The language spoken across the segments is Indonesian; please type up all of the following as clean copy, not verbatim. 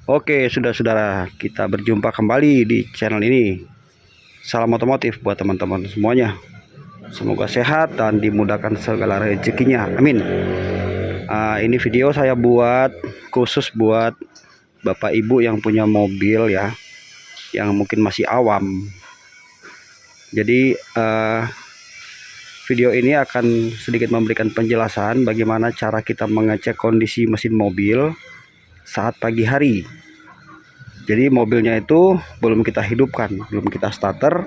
Oke, saudara-saudara, kita berjumpa kembali di channel ini. Salam otomotif buat teman-teman semuanya. Semoga sehat dan dimudahkan segala rezekinya. Amin. Ini video saya buat khusus buat Bapak Ibu yang punya mobil ya, yang mungkin masih awam. Jadi video ini akan sedikit memberikan penjelasan bagaimana cara kita mengecek kondisi mesin mobil saat pagi hari. Jadi mobilnya itu belum kita hidupkan, belum kita starter,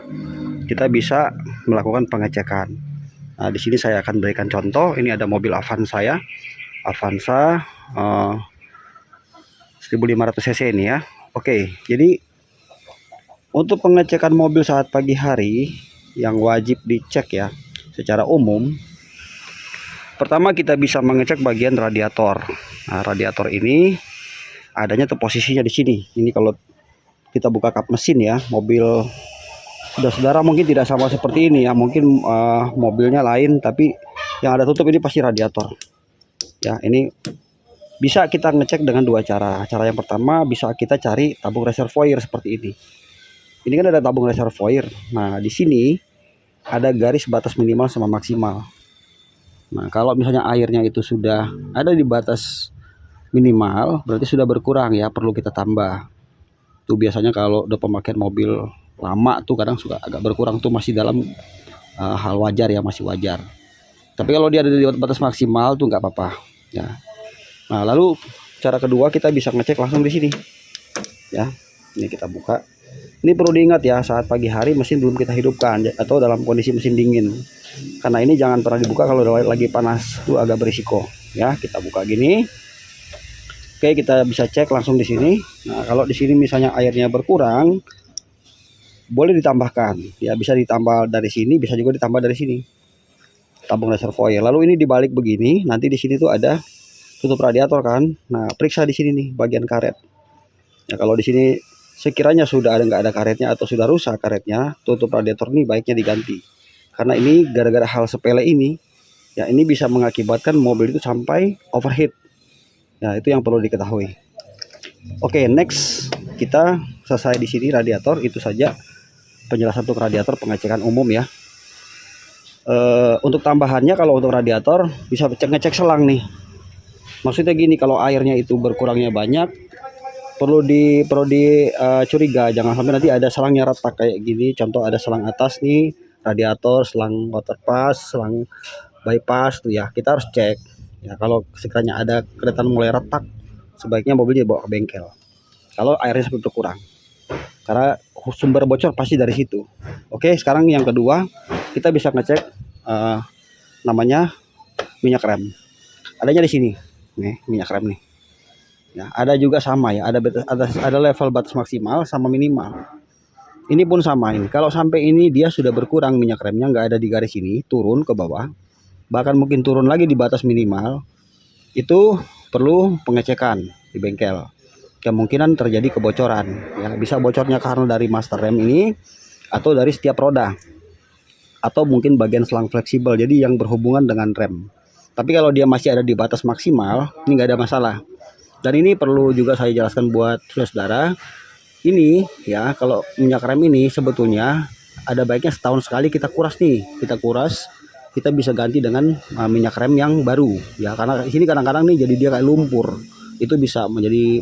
kita bisa melakukan pengecekan. Nah, di sini saya akan berikan contoh. Ini ada mobil Avanza ya, Avanza 1500 cc ini ya. Oke, jadi untuk pengecekan mobil saat pagi hari yang wajib dicek ya, secara umum, pertama kita bisa mengecek bagian radiator. Nah, radiator ini adanya tuh posisinya di sini. Ini kalau kita buka kap mesin ya, mobil saudara mungkin tidak sama seperti ini ya, mungkin mobilnya lain, tapi yang ada tutup ini pasti radiator ya. Ini bisa kita ngecek dengan dua cara. Cara yang pertama bisa kita cari tabung reservoir seperti ini. Ini kan ada tabung reservoir. Nah, di sini ada garis batas minimal sama maksimal. Nah, kalau misalnya airnya itu sudah ada di batas minimal, berarti sudah berkurang ya, perlu kita tambah. Tuh biasanya kalau udah pemakaian mobil lama tuh kadang suka agak berkurang tuh, masih dalam hal wajar ya, masih wajar. Tapi kalau dia ada di batas maksimal tuh nggak apa-apa ya. Nah, lalu cara kedua kita bisa ngecek langsung di sini ya. Ini kita buka. Ini perlu diingat ya, saat pagi hari mesin belum kita hidupkan atau dalam kondisi mesin dingin. Karena ini jangan pernah dibuka kalau lagi panas, tuh agak berisiko ya. Kita buka gini. Oke, kita bisa cek langsung di sini. Nah, kalau di sini misalnya airnya berkurang, boleh ditambahkan. Ya, bisa ditambah dari sini, bisa juga ditambah dari sini. Tabung reservoir. Lalu ini dibalik begini, nanti di sini tuh ada tutup radiator kan. Nah, periksa di sini nih bagian karet. Ya, kalau di sini sekiranya sudah nggak ada karetnya atau sudah rusak karetnya, tutup radiator ini baiknya diganti. Karena ini gara-gara hal sepele ini, ya ini bisa mengakibatkan mobil itu sampai overheat. Nah, itu yang perlu diketahui. Oke, next kita selesai di sini radiator. Itu saja penjelasan untuk radiator, pengecekan umum ya. Untuk tambahannya, kalau untuk radiator bisa ngecek selang nih. Maksudnya gini, kalau airnya itu berkurangnya banyak, perlu curiga, jangan sampai nanti ada selangnya retak kayak gini. Contoh ada selang atas nih, radiator, selang water pass, selang bypass tuh ya, kita harus cek. Ya, kalau sekiranya ada kelihatan mulai retak, sebaiknya mobilnya dibawa ke bengkel. Kalau airnya sampai berkurang, karena sumber bocor pasti dari situ. Oke, sekarang yang kedua kita bisa ngecek namanya minyak rem. Adanya di sini, nih minyak rem nih. Ya, ada juga sama ya, ada level batas maksimal sama minimal. Ini pun sama ini. Kalau sampai ini dia sudah berkurang minyak remnya, nggak ada di garis ini, turun ke bawah, bahkan mungkin turun lagi di batas minimal, itu perlu pengecekan di bengkel. Kemungkinan terjadi kebocoran ya, bisa bocornya karena dari master rem ini atau dari setiap roda, atau mungkin bagian selang fleksibel, jadi yang berhubungan dengan rem. Tapi kalau dia masih ada di batas maksimal, ini nggak ada masalah. Dan ini perlu juga saya jelaskan buat saudara, ini ya, kalau minyak rem ini sebetulnya ada baiknya setahun sekali kita kuras nih, kita bisa ganti dengan minyak rem yang baru ya, karena di sini kadang-kadang nih jadi dia kayak lumpur, itu bisa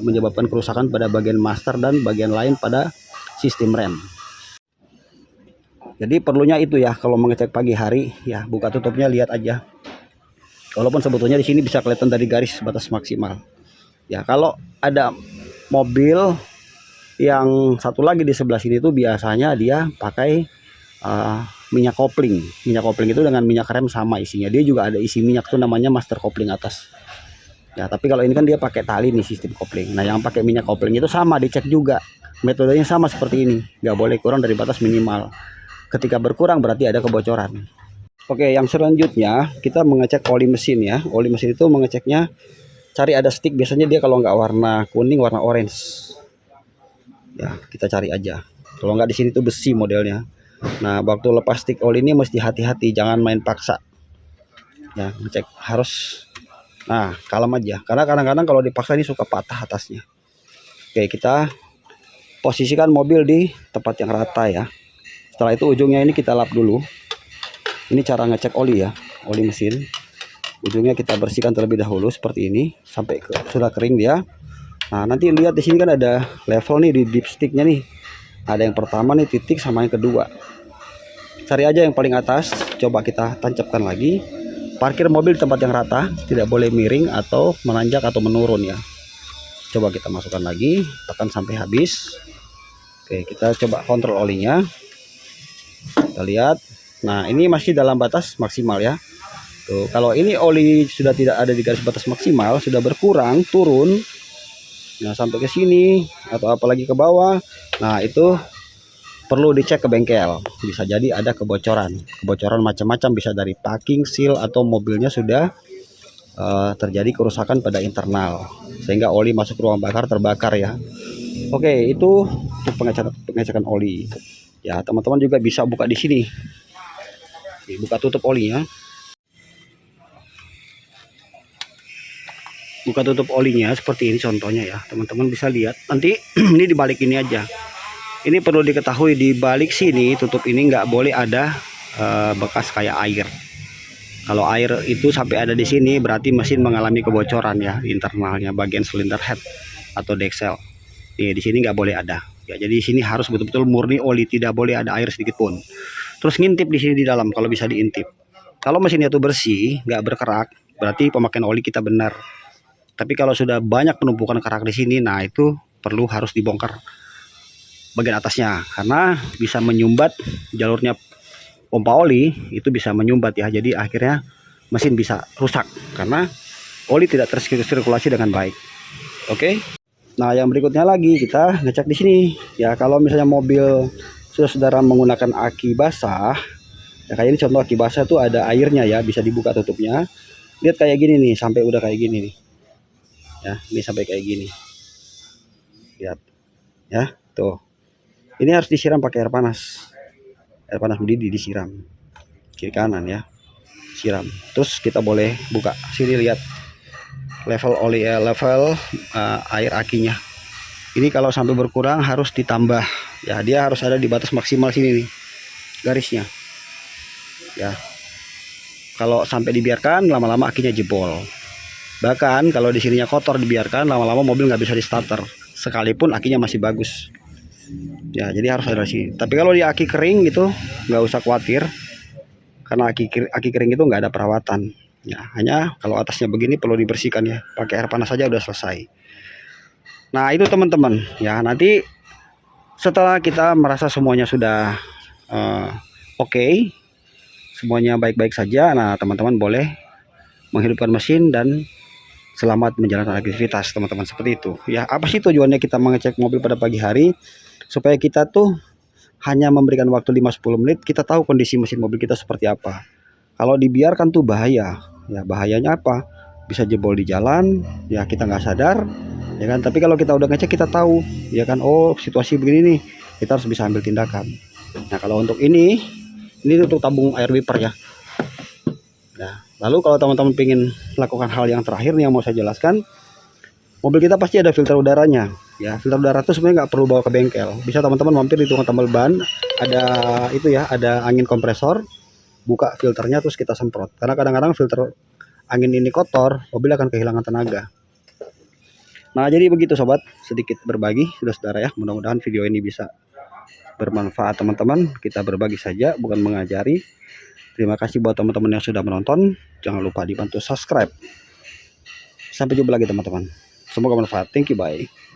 menyebabkan kerusakan pada bagian master dan bagian lain pada sistem rem. Jadi perlunya itu ya, kalau mengecek pagi hari ya, buka tutupnya lihat aja, walaupun sebetulnya di sini bisa kelihatan dari garis batas maksimal ya. Kalau ada mobil yang satu lagi di sebelah sini tuh biasanya dia pakai minyak kopling. Minyak kopling itu dengan minyak rem sama isinya. Dia juga ada isi minyak tuh namanya master kopling atas. Ya, tapi kalau ini kan dia pakai tali nih sistem kopling. Nah, yang pakai minyak kopling itu sama dicek juga. Metodenya sama seperti ini. Nggak boleh kurang dari batas minimal. Ketika berkurang berarti ada kebocoran. Oke, yang selanjutnya kita mengecek oli mesin ya. Oli mesin itu mengeceknya, cari ada stick, biasanya dia kalau nggak warna kuning warna orange. Ya, kita cari aja. Kalau nggak di sini tuh besi modelnya. Nah, waktu lepas stick oli ini mesti hati-hati, jangan main paksa. Ya, ngecek harus, nah kalem aja, karena kadang-kadang kalau dipaksa ini suka patah atasnya. Oke, kita posisikan mobil di tempat yang rata ya. Setelah itu ujungnya ini kita lap dulu. Ini cara ngecek oli ya, oli mesin. Ujungnya kita bersihkan terlebih dahulu seperti ini sampai sudah kering dia. Nah, nanti lihat di sini kan ada level nih di dipsticknya nih. Ada yang pertama nih titik sama yang kedua. Cari aja yang paling atas, coba kita tancapkan lagi. Parkir mobil di tempat yang rata, tidak boleh miring atau menanjak atau menurun ya. Coba kita masukkan lagi, tekan sampai habis. Oke, kita coba kontrol olinya. Kita lihat. Nah, ini masih dalam batas maksimal ya. Tuh, kalau ini oli sudah tidak ada di garis batas maksimal, sudah berkurang, turun. Nah, sampai ke sini atau apalagi ke bawah. Nah, itu perlu dicek ke bengkel. Bisa jadi ada kebocoran. Kebocoran macam-macam, bisa dari packing, seal, atau mobilnya sudah terjadi kerusakan pada internal. Sehingga oli masuk ruang bakar terbakar ya. Oke, itu untuk pengecekan oli. Ya, teman-teman juga bisa buka di sini. Buka tutup olinya. Buka tutup olinya seperti ini contohnya ya. Teman-teman bisa lihat. Nanti ini dibalik ini aja. Ini perlu diketahui, di balik sini tutup ini nggak boleh ada bekas kayak air. Kalau air itu sampai ada di sini berarti mesin mengalami kebocoran ya internalnya, bagian silinder head atau deksel. Di sini nggak boleh ada. Ya, jadi di sini harus betul-betul murni oli, tidak boleh ada air sedikit pun. Terus ngintip di sini di dalam kalau bisa diintip. Kalau mesinnya itu bersih, nggak berkerak, berarti pemakaian oli kita benar. Tapi kalau sudah banyak penumpukan kerak di sini, nah itu perlu harus dibongkar bagian atasnya karena bisa menyumbat jalurnya pompa oli, itu bisa menyumbat ya. Jadi akhirnya mesin bisa rusak karena oli tidak tersirkulasi dengan baik. Oke. Nah, yang berikutnya lagi kita ngecek di sini. Ya, kalau misalnya mobil saudara menggunakan aki basah, ya kayak ini contoh aki basah tuh ada airnya ya, bisa dibuka tutupnya. Lihat kayak gini nih, sampai udah kayak gini nih. Ya, ini sampai kayak gini. Lihat. Ya, tuh. Ini harus disiram pakai air panas. Air panas mendidih disiram. Kiri kanan ya. Siram. Terus kita boleh buka. Sini lihat. Level oli level air akinya. Ini kalau sampai berkurang harus ditambah. Ya, dia harus ada di batas maksimal sini nih. Garisnya. Ya. Kalau sampai dibiarkan lama-lama akinya jebol. Bahkan kalau di sininya kotor dibiarkan lama-lama mobil nggak bisa di starter sekalipun akinya masih bagus. Ya, jadi harus ada di sini. Tapi kalau di aki kering gitu nggak usah khawatir karena aki kering itu nggak ada perawatan. Ya, hanya kalau atasnya begini perlu dibersihkan ya. Pakai air panas saja udah selesai. Nah, itu teman-teman. Ya, nanti setelah kita merasa semuanya sudah oke, semuanya baik-baik saja. Nah, teman-teman boleh menghidupkan mesin dan selamat menjalankan aktivitas teman-teman, seperti itu ya. Apa sih tujuannya kita mengecek mobil pada pagi hari? Supaya kita tuh hanya memberikan waktu 5-10 menit, kita tahu kondisi mesin mobil kita seperti apa. Kalau dibiarkan tuh bahaya ya. Bahayanya apa? Bisa jebol di jalan ya, kita nggak sadar ya kan. Tapi kalau kita udah ngecek kita tahu ya kan, oh situasi begini nih, kita harus bisa ambil tindakan. Nah, kalau untuk ini untuk tabung air wiper ya. Nah, lalu kalau teman-teman ingin melakukan hal yang terakhir nih yang mau saya jelaskan, mobil kita pasti ada filter udaranya. Ya, filter udara itu sebenarnya nggak perlu bawa ke bengkel. Bisa teman-teman mampir di tukang tambal ban, ada itu ya, ada angin kompresor, buka filternya terus kita semprot. Karena kadang-kadang filter angin ini kotor, mobil akan kehilangan tenaga. Nah, jadi begitu sobat, sedikit berbagi saudara-saudara ya. Mudah-mudahan video ini bisa bermanfaat teman-teman. Kita berbagi saja, bukan mengajari. Terima kasih buat teman-teman yang sudah menonton. Jangan lupa dibantu subscribe. Sampai jumpa lagi teman-teman. Semoga bermanfaat. Thank you, bye.